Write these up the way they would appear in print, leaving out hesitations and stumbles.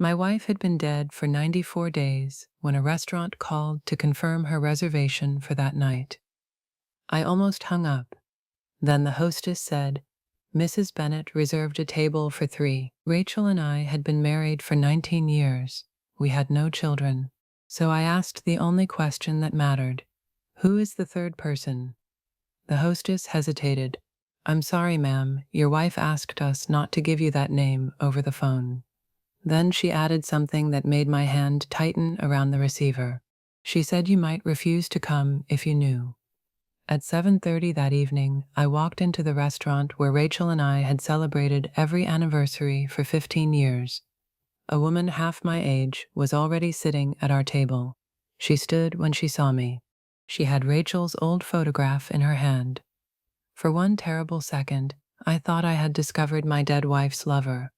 My wife had been dead for 94 days when a restaurant called to confirm her reservation for that night. I almost hung up. Then the hostess said, "Mrs. Bennett reserved a table for 3. Rachel and I had been married for 19 years. We had no children. So I asked the only question that mattered. Who is the third person? The hostess hesitated. "I'm sorry, ma'am, your wife asked us not to give you that name over the phone." Then she added something that made my hand tighten around the receiver. She said you might refuse to come if you knew. At 7:30 that evening, I walked into the restaurant where Rachel and I had celebrated every anniversary for 15 years. A woman half my age was already sitting at our table. She stood when she saw me. She had Rachel's old photograph in her hand. For one terrible second, I thought I had discovered my dead wife's lover.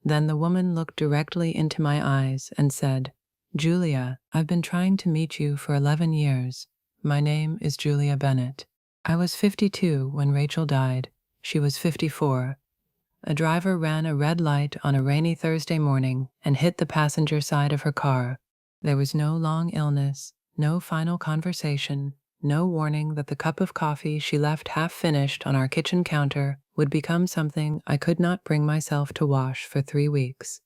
Then the woman looked directly into my eyes and said, "Julia, I've been trying to meet you for 11 years. My name is Julia Bennett. I was 52 when Rachel died. She was 54. A driver ran a red light on a rainy Thursday morning and hit the passenger side of her car. There was no long illness, no final conversation, no warning that the cup of coffee she left half-finished on our kitchen counter would become something I could not bring myself to wash for 3 weeks.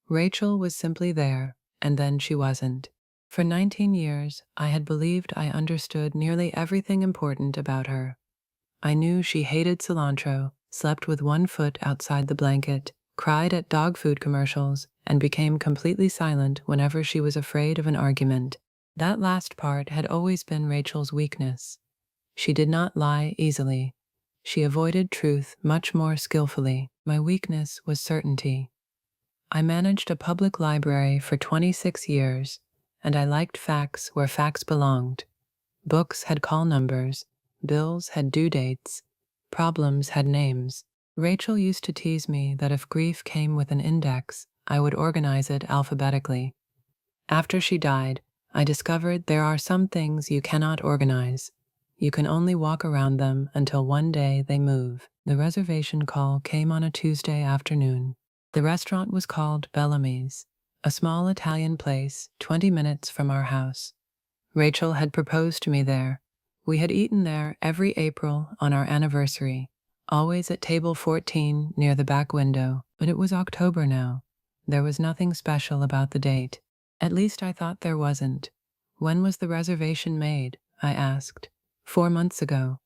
Rachel was simply there, and then she wasn't. For 19 years, I had believed I understood nearly everything important about her. I knew she hated cilantro, slept with one foot outside the blanket, cried at dog food commercials, and became completely silent whenever she was afraid of an argument. That last part had always been Rachel's weakness. She did not lie easily. She avoided truth much more skillfully. My weakness was certainty. I managed a public library for 26 years, and I liked facts where facts belonged. Books had call numbers, bills had due dates, problems had names. Rachel used to tease me that if grief came with an index, I would organize it alphabetically. After she died, I discovered there are some things you cannot organize. You can only walk around them until one day they move. The reservation call came on a Tuesday afternoon. The restaurant was called Bellamy's, a small Italian place 20 minutes from our house. Rachel had proposed to me there. We had eaten there every April on our anniversary, always at table 14 near the back window, but it was October now. There was nothing special about the date. At least I thought there wasn't. When was the reservation made? I asked. 4 months ago.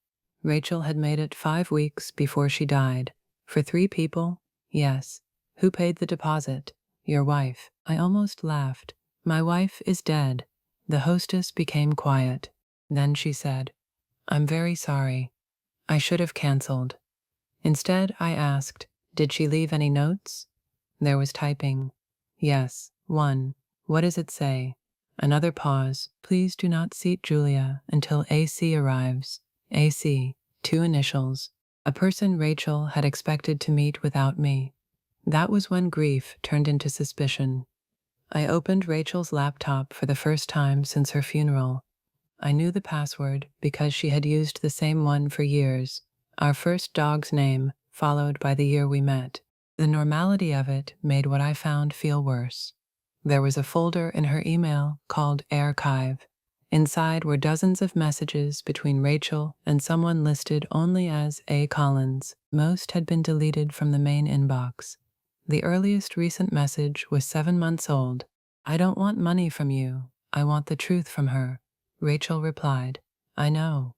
Rachel had made it 5 weeks before she died. For 3 people? Yes. Who paid the deposit? Your wife. I almost laughed. My wife is dead. The hostess became quiet. Then she said, "I'm very sorry. I should have canceled." Instead, I asked, "Did she leave any notes?" There was typing. Yes, one. What does it say? Another pause. "Please do not seat Julia until AC arrives." AC, 2 initials. A person Rachel had expected to meet without me. That was when grief turned into suspicion. I opened Rachel's laptop for the first time since her funeral. I knew the password because she had used the same one for years. Our first dog's name, followed by the year we met. The normality of it made what I found feel worse. There was a folder in her email called Archive. Inside were dozens of messages between Rachel and someone listed only as A. Collins. Most had been deleted from the main inbox. The earliest recent message was 7 months old. "I don't want money from you. I want the truth from her." Rachel replied, "I know."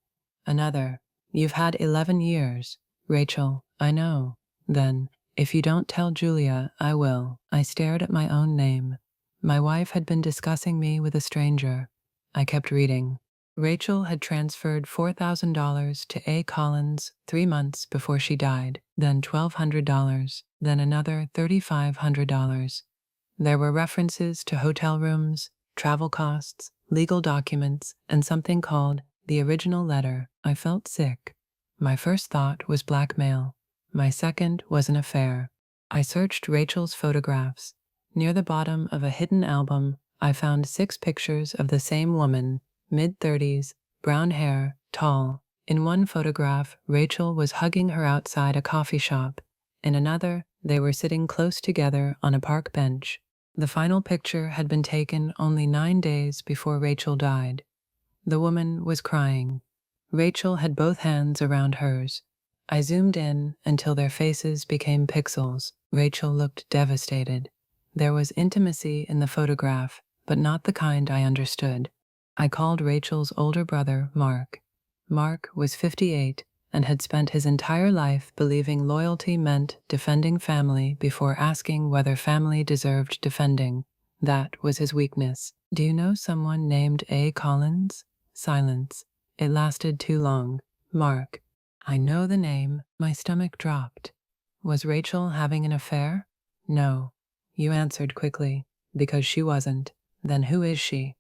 Another, "You've had 11 years." Rachel, "I know." Then, "If you don't tell Julia, I will." I stared at my own name. My wife had been discussing me with a stranger. I kept reading. Rachel had transferred $4,000 to A. Collins 3 months before she died, then $1,200, then another $3,500. There were references to hotel rooms, travel costs, legal documents, and something called the original letter. I felt sick. My first thought was blackmail. My second was an affair. I searched Rachel's photographs. Near the bottom of a hidden album, I found 6 pictures of the same woman, mid-30s, brown hair, tall. In one photograph, Rachel was hugging her outside a coffee shop. In another, they were sitting close together on a park bench. The final picture had been taken only 9 days before Rachel died. The woman was crying. Rachel had both hands around hers. I zoomed in until their faces became pixels. Rachel looked devastated. There was intimacy in the photograph, but not the kind I understood. I called Rachel's older brother, Mark. Mark was 58 and had spent his entire life believing loyalty meant defending family before asking whether family deserved defending. That was his weakness. "Do you know someone named A. Collins?" Silence. It lasted too long. "Mark." "I know the name." My stomach dropped. "Was Rachel having an affair?" "No." You answered quickly. "Because she wasn't." "Then who is she?"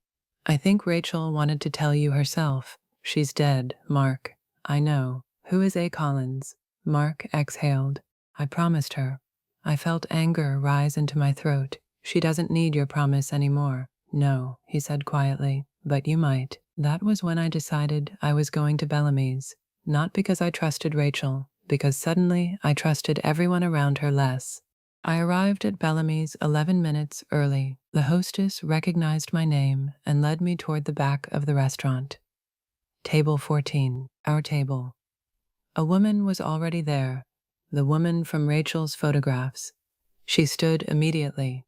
"I think Rachel wanted to tell you herself. She's dead, Mark." "I know. Who is A. Collins?" Mark exhaled. "I promised her." I felt anger rise into my throat. "She doesn't need your promise anymore." "No," he said quietly, "but you might." That was when I decided I was going to Bellamy's. Not because I trusted Rachel, because suddenly I trusted everyone around her less. I arrived at Bellamy's 11 minutes early. The hostess recognized my name and led me toward the back of the restaurant. Table 14, our table. A woman was already there, the woman from Rachel's photographs. She stood immediately.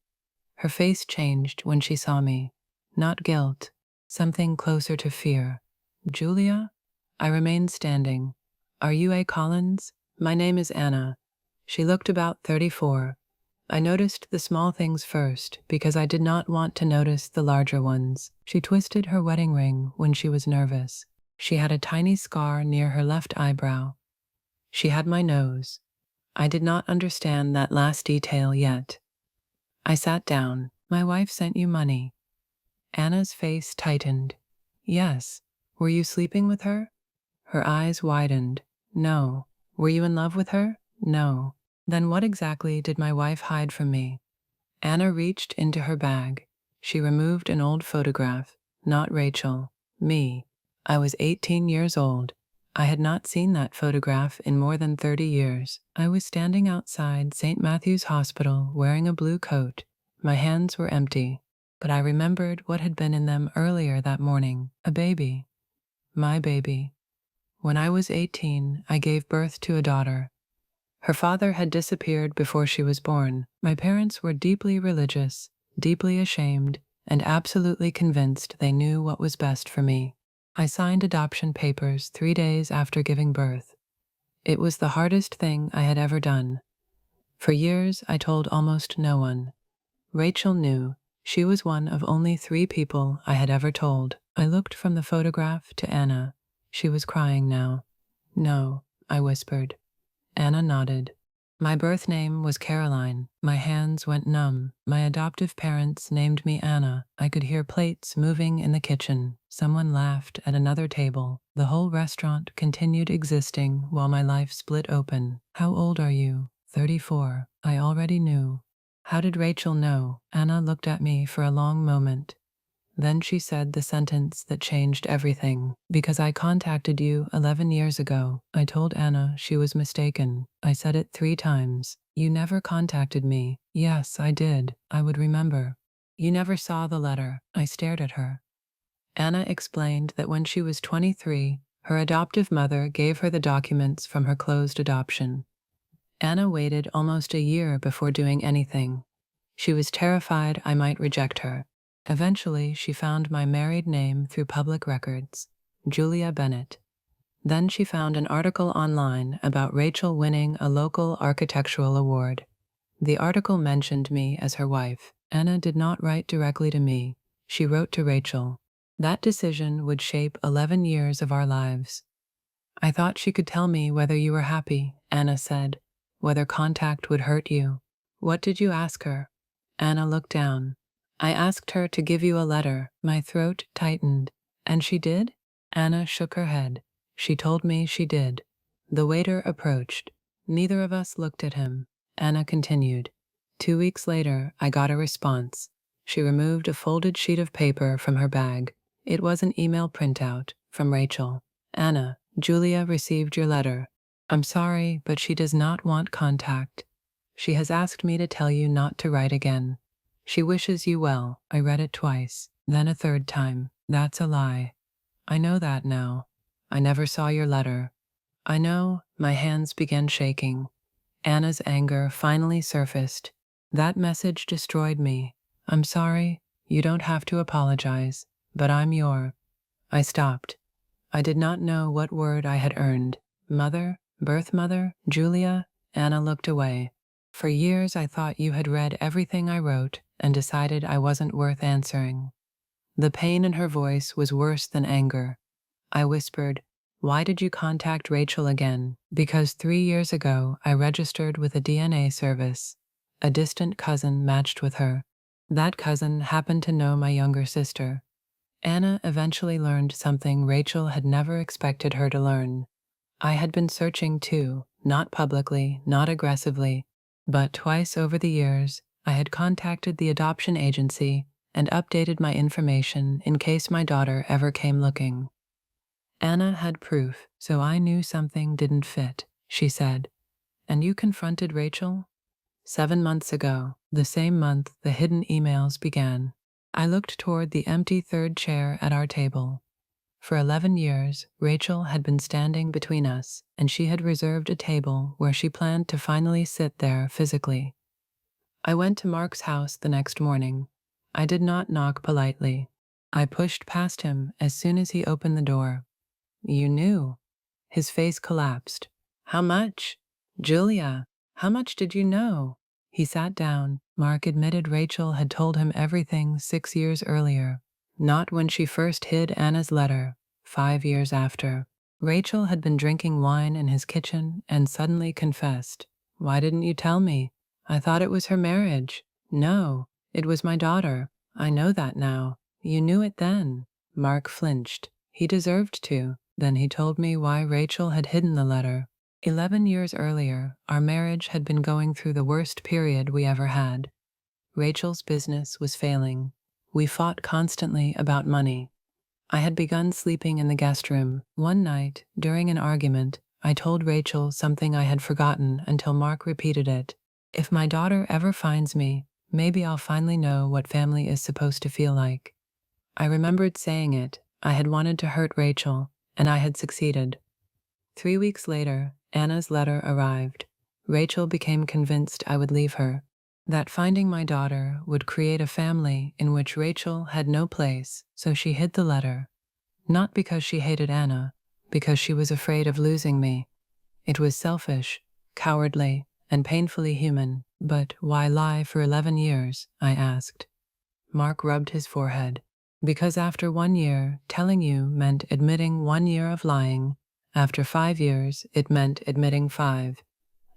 Her face changed when she saw me. Not guilt, something closer to fear. "Julia?" I remained standing. "Are you A. Collins?" "My name is Anna." She looked about 34. I noticed the small things first because I did not want to notice the larger ones. She twisted her wedding ring when she was nervous. She had a tiny scar near her left eyebrow. She had my nose. I did not understand that last detail yet. I sat down. "My wife sent you money." Anna's face tightened. "Yes." "Were you sleeping with her?" Her eyes widened. "No." "Were you in love with her?" "No." "Then what exactly did my wife hide from me?" Anna reached into her bag. She removed an old photograph. Not Rachel. Me. I was 18 years old. I had not seen that photograph in more than 30 years. I was standing outside St. Matthew's Hospital wearing a blue coat. My hands were empty, but I remembered what had been in them earlier that morning. A baby. My baby. When I was 18, I gave birth to a daughter. Her father had disappeared before she was born. My parents were deeply religious, deeply ashamed, and absolutely convinced they knew what was best for me. I signed adoption papers 3 days after giving birth. It was the hardest thing I had ever done. For years, I told almost no one. Rachel knew. She was one of only 3 people I had ever told. I looked from the photograph to Anna. She was crying now. "No," I whispered. Anna nodded. My birth name was Caroline. My hands went numb. My adoptive parents named me Anna. I could hear plates moving in the kitchen. Someone laughed at another table. The whole restaurant continued existing while my life split open. "How old are you?" 34. I already knew. "How did Rachel know?" Anna looked at me for a long moment. Then she said the sentence that changed everything. "Because I contacted you 11 years ago." I told Anna she was mistaken. I said it 3 times. "You never contacted me." "Yes, I did. I would remember." "You never saw the letter." I stared at her. Anna explained that when she was 23, her adoptive mother gave her the documents from her closed adoption. Anna waited almost a year before doing anything. She was terrified I might reject her. Eventually, she found my married name through public records, Julia Bennett. Then she found an article online about Rachel winning a local architectural award. The article mentioned me as her wife. Anna did not write directly to me. She wrote to Rachel. That decision would shape 11 years of our lives. "I thought she could tell me whether you were happy," Anna said, "whether contact would hurt you." "What did you ask her?" Anna looked down. "I asked her to give you a letter." My throat tightened. "And she did?" Anna shook her head. "She told me she did." The waiter approached. Neither of us looked at him. Anna continued. 2 weeks later, I got a response. She removed a folded sheet of paper from her bag. It was an email printout from Rachel. "Anna, Julia received your letter. I'm sorry, but she does not want contact. She has asked me to tell you not to write again. She wishes you well. I read it twice, then a third time. That's a lie. I know that now. I never saw your letter. I know. My hands began shaking. Anna's anger finally surfaced. That message destroyed me. I'm sorry. You don't have to apologize, but I'm your. I stopped. I did not know what word I had earned. Mother? Birth mother? Julia? Anna looked away. For years I thought you had read everything I wrote and decided I wasn't worth answering. The pain in her voice was worse than anger. I whispered, "Why did you contact Rachel again?" Because 3 years ago I registered with a DNA service. A distant cousin matched with her. That cousin happened to know my younger sister. Anna eventually learned something Rachel had never expected her to learn. I had been searching too, not publicly, not aggressively, but twice over the years, I had contacted the adoption agency and updated my information in case my daughter ever came looking. Anna had proof, so I knew something didn't fit, she said. And you confronted Rachel? 7 months ago, the same month the hidden emails began. I looked toward the empty third chair at our table. For 11 years, Rachel had been standing between us, and she had reserved a table where she planned to finally sit there physically. I went to Mark's house the next morning. I did not knock politely. I pushed past him as soon as he opened the door. You knew. His face collapsed. How much? Julia, how much did you know? He sat down. Mark admitted Rachel had told him everything 6 years earlier. Not when she first hid Anna's letter, 5 years after. Rachel had been drinking wine in his kitchen and suddenly confessed. Why didn't you tell me? I thought it was her marriage. No, it was my daughter. I know that now. You knew it then. Mark flinched. He deserved to. Then he told me why Rachel had hidden the letter. 11 years earlier, our marriage had been going through the worst period we ever had. Rachel's business was failing. We fought constantly about money. I had begun sleeping in the guest room. One night, during an argument, I told Rachel something I had forgotten until Mark repeated it. If my daughter ever finds me, maybe I'll finally know what family is supposed to feel like. I remembered saying it. I had wanted to hurt Rachel, and I had succeeded. 3 weeks later, Anna's letter arrived. Rachel became convinced I would leave her, that finding my daughter would create a family in which Rachel had no place, so she hid the letter. Not because she hated Anna, because she was afraid of losing me. It was selfish, cowardly, and painfully human. But why lie for 11 years? I asked. Mark rubbed his forehead. Because after 1 year, telling you meant admitting 1 year of lying. After 5 years, it meant admitting 5.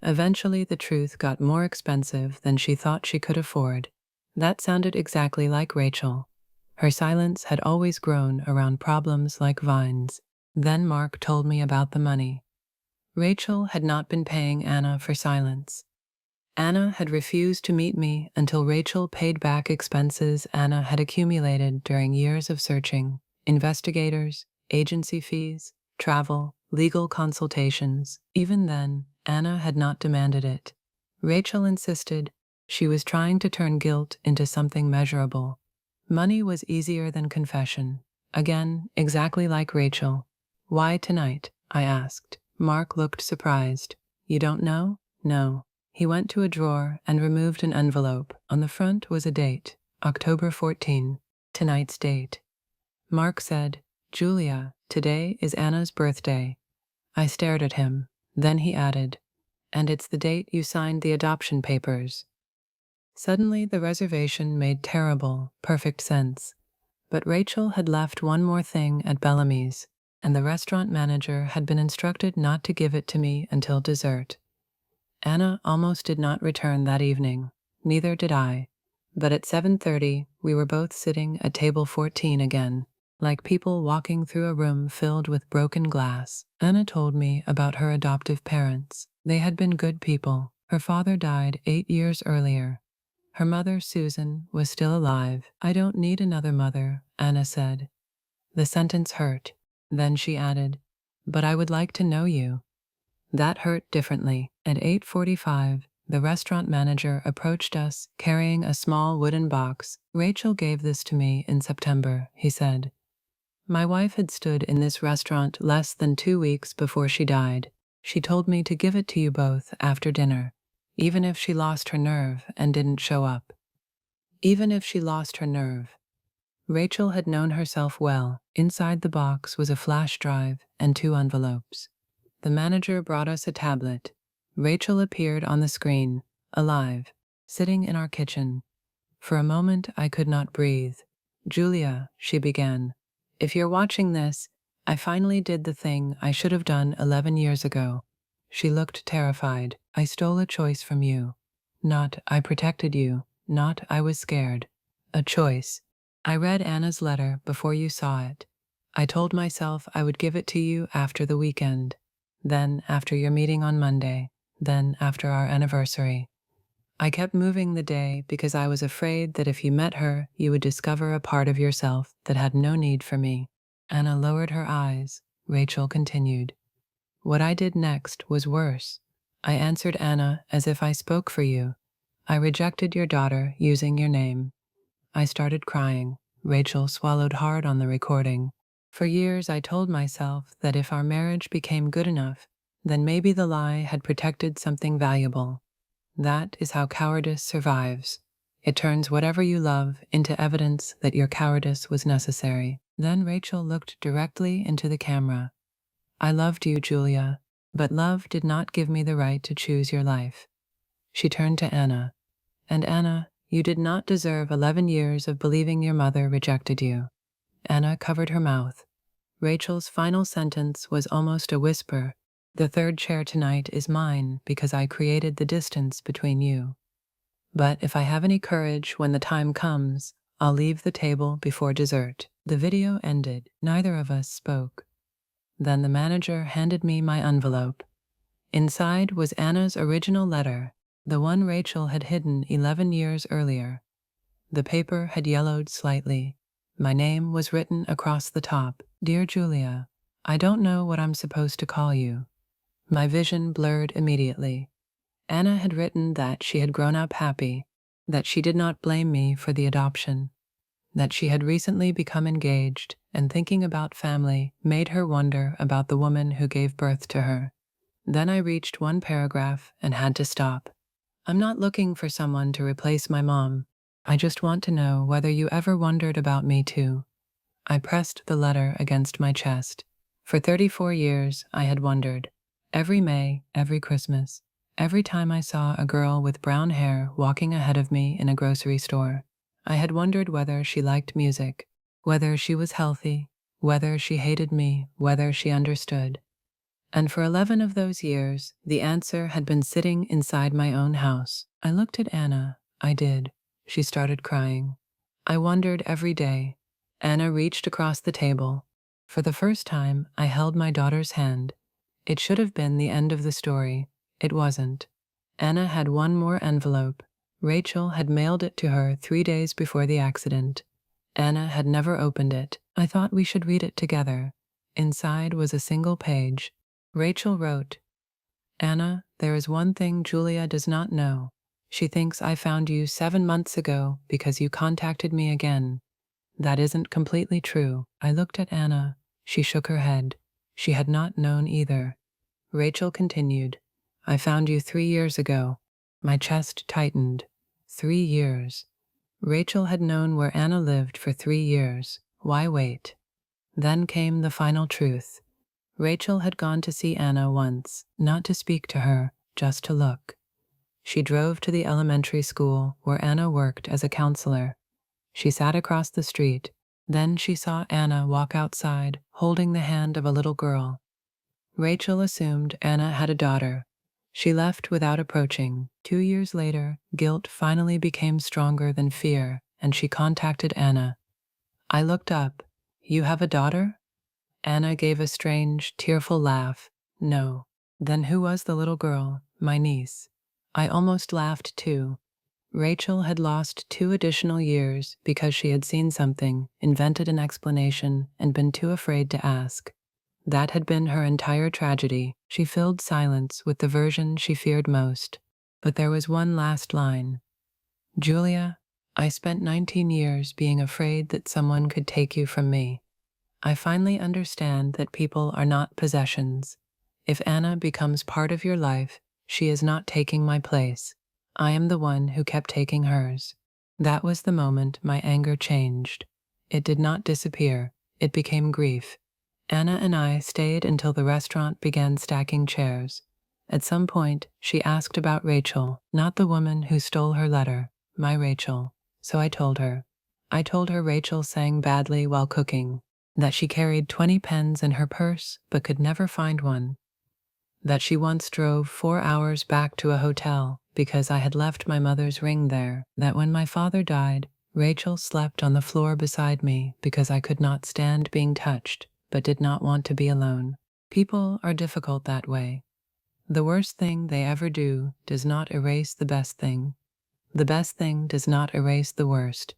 Eventually, the truth got more expensive than she thought she could afford. That sounded exactly like Rachel. Her silence had always grown around problems like vines. Then Mark told me about the money. Rachel had not been paying Anna for silence. Anna had refused to meet me until Rachel paid back expenses Anna had accumulated during years of searching: investigators, agency fees, travel, legal consultations. Even then, Anna had not demanded it. Rachel insisted. She was trying to turn guilt into something measurable. Money was easier than confession. Again, exactly like Rachel. Why tonight? I asked. Mark looked surprised. You don't know? No. He went to a drawer and removed an envelope. On the front was a date, October 14, tonight's date. Mark said, Julia, today is Anna's birthday. I stared at him. Then he added, and it's the date you signed the adoption papers. Suddenly the reservation made terrible, perfect sense. But Rachel had left one more thing at Bellamy's, and the restaurant manager had been instructed not to give it to me until dessert. Anna almost did not return that evening. Neither did I. But at 7:30, we were both sitting at table 14 again, like people walking through a room filled with broken glass. Anna told me about her adoptive parents. They had been good people. Her father died 8 years earlier. Her mother, Susan, was still alive. I don't need another mother, Anna said. The sentence hurt. Then she added, but I would like to know you. That hurt differently. At 8:45, The restaurant manager approached us, carrying a small wooden box. "Rachel gave this to me in September," he said. "My wife had stood in this restaurant less than 2 weeks before she died. She told me to give it to you both after dinner, even if she lost her nerve and didn't show up." Even if she lost her nerve. Rachel had known herself well. Inside the box was a flash drive and 2 envelopes. The manager brought us a tablet. Rachel appeared on the screen, alive, sitting in our kitchen. For a moment, I could not breathe. "Julia," she began, "if you're watching this, I finally did the thing I should have done 11 years ago." She looked terrified. "I stole a choice from you. Not, I protected you. Not, I was scared. A choice. I read Anna's letter before you saw it. I told myself I would give it to you after the weekend. Then after your meeting on Monday. Then after our anniversary. I kept moving the day because I was afraid that if you met her, you would discover a part of yourself that had no need for me." Anna lowered her eyes. Rachel continued. "What I did next was worse. I answered Anna as if I spoke for you. I rejected your daughter using your name." I started crying. Rachel swallowed hard on the recording. "For years I told myself that if our marriage became good enough, then maybe the lie had protected something valuable. That is how cowardice survives. It turns whatever you love into evidence that your cowardice was necessary." Then Rachel looked directly into the camera. "I loved you, Julia, but love did not give me the right to choose your life." She turned to Anna. "And Anna, you did not deserve 11 years of believing your mother rejected you." Anna covered her mouth. Rachel's final sentence was almost a whisper. "The third chair tonight is mine because I created the distance between you. But if I have any courage when the time comes, I'll leave the table before dessert." The video ended. Neither of us spoke. Then the manager handed me my envelope. Inside was Anna's original letter, the one Rachel had hidden 11 years earlier. The paper had yellowed slightly. My name was written across the top. "Dear Julia, I don't know what I'm supposed to call you." My vision blurred immediately. Anna had written that she had grown up happy, that she did not blame me for the adoption, that she had recently become engaged, and thinking about family made her wonder about the woman who gave birth to her. Then I reached one paragraph and had to stop. "I'm not looking for someone to replace my mom. I just want to know whether you ever wondered about me too." I pressed the letter against my chest. For 34 years, I had wondered. Every May, every Christmas, every time I saw a girl with brown hair walking ahead of me in a grocery store, I had wondered whether she liked music, whether she was healthy, whether she hated me, whether she understood. And for 11 of those years, the answer had been sitting inside my own house. I looked at Anna. I did. She started crying. I wondered every day. Anna reached across the table. For the first time, I held my daughter's hand. It should have been the end of the story. It wasn't. Anna had one more envelope. Rachel had mailed it to her 3 days before the accident. Anna had never opened it. I thought we should read it together. Inside was a single page. Rachel wrote, "Anna, there is one thing Julia does not know. She thinks I found you 7 months ago because you contacted me again. That isn't completely true." I looked at Anna. She shook her head. She had not known either. Rachel continued, "I found you 3 years ago." My chest tightened. 3 years. Rachel had known where Anna lived for 3 years. Why wait? Then came the final truth. Rachel had gone to see Anna once, not to speak to her, just to look. She drove to the elementary school where Anna worked as a counselor. She sat across the street. Then she saw Anna walk outside, holding the hand of a little girl. Rachel assumed Anna had a daughter. She left without approaching. 2 years later, guilt finally became stronger than fear, and she contacted Anna. I looked up. "You have a daughter?" Anna gave a strange, tearful laugh. "No." Then who was the little girl? My niece. I almost laughed too. Rachel had lost 2 additional years because she had seen something, invented an explanation, and been too afraid to ask. That had been her entire tragedy. She filled silence with the version she feared most. But there was one last line. Julia, I spent 19 years being afraid that someone could take you from me. I finally understand that people are not possessions. If Anna becomes part of your life, she is not taking my place. I am the one who kept taking hers. That was the moment my anger changed. It did not disappear. It became grief. Anna and I stayed until the restaurant began stacking chairs. At some point, she asked about Rachel, not the woman who stole her letter, my Rachel. So I told her. I told her Rachel sang badly while cooking, that she carried 20 pens in her purse but could never find one, that she once drove 4 hours back to a hotel because I had left my mother's ring there, that when my father died, Rachel slept on the floor beside me because I could not stand being touched but did not want to be alone. People are difficult that way. The worst thing they ever do does not erase the best thing. The best thing does not erase the worst.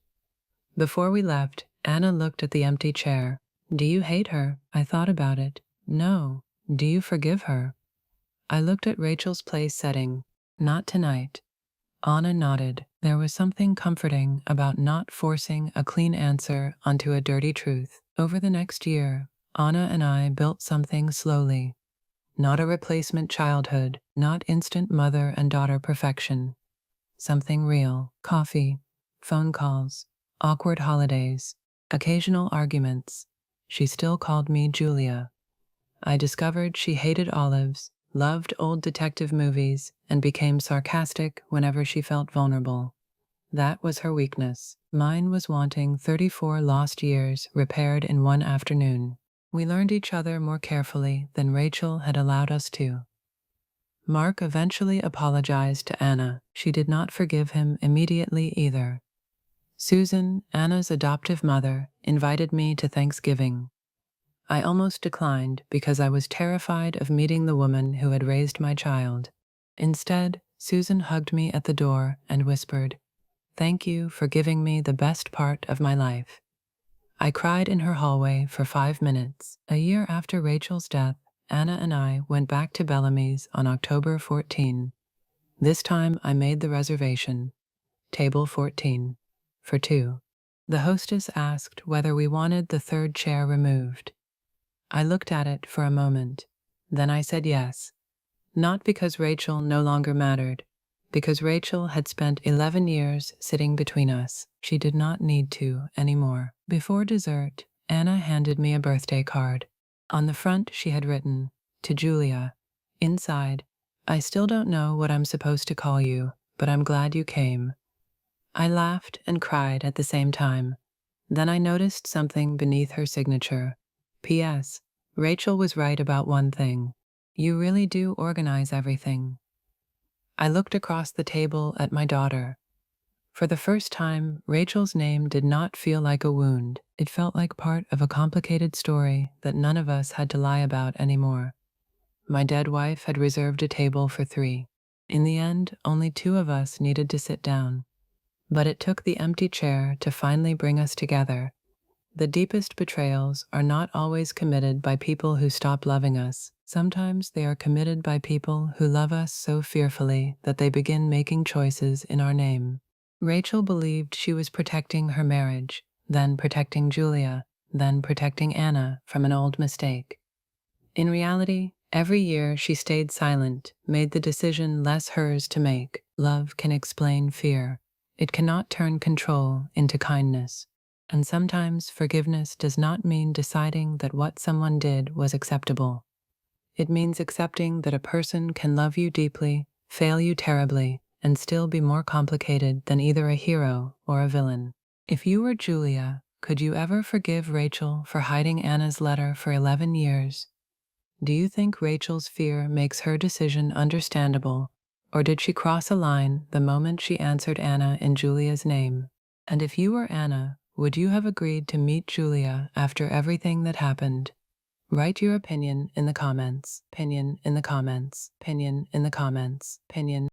Before we left, Anna looked at the empty chair. Do you hate her? I thought about it. No. Do you forgive her? I looked at Rachel's place setting. Not tonight. Anna nodded. There was something comforting about not forcing a clean answer onto a dirty truth. Over the next year, Anna and I built something slowly. Not a replacement childhood, not instant mother and daughter perfection. Something real. Coffee, phone calls, awkward holidays, occasional arguments. She still called me Julia. I discovered she hated olives, loved old detective movies, and became sarcastic whenever she felt vulnerable. That was her weakness. Mine was wanting 34 lost years repaired in one afternoon. We learned each other more carefully than Rachel had allowed us to. Mark eventually apologized to Anna. She did not forgive him immediately either. Susan, Anna's adoptive mother, invited me to Thanksgiving. I almost declined because I was terrified of meeting the woman who had raised my child. Instead, Susan hugged me at the door and whispered, "Thank you for giving me the best part of my life." I cried in her hallway for 5 minutes. A year after Rachel's death, Anna and I went back to Bellamy's on October 14. This time I made the reservation, table 14, for 2. The hostess asked whether we wanted the third chair removed. I looked at it for a moment. Then I said yes. Not because Rachel no longer mattered, because Rachel had spent 11 years sitting between us. She did not need to anymore. Before dessert, Anna handed me a birthday card. On the front she had written, "To Julia." Inside, "I still don't know what I'm supposed to call you, but I'm glad you came." I laughed and cried at the same time. Then I noticed something beneath her signature. P.S. Rachel was right about one thing. You really do organize everything. I looked across the table at my daughter. For the first time, Rachel's name did not feel like a wound. It felt like part of a complicated story that none of us had to lie about anymore. My dead wife had reserved a table for 3. In the end, only 2 of us needed to sit down. But it took the empty chair to finally bring us together. The deepest betrayals are not always committed by people who stop loving us. Sometimes they are committed by people who love us so fearfully that they begin making choices in our name. Rachel believed she was protecting her marriage, then protecting Julia, then protecting Anna from an old mistake. In reality, every year she stayed silent, made the decision less hers to make. Love can explain fear. It cannot turn control into kindness. And sometimes forgiveness does not mean deciding that what someone did was acceptable. It means accepting that a person can love you deeply, fail you terribly, and still be more complicated than either a hero or a villain. If you were Julia, could you ever forgive Rachel for hiding Anna's letter for 11 years? Do you think Rachel's fear makes her decision understandable, or did she cross a line the moment she answered Anna in Julia's name? And if you were Anna, would you have agreed to meet Julia after everything that happened? Write your opinion in the comments. Opinion in the comments. Opinion in the comments. Opinion.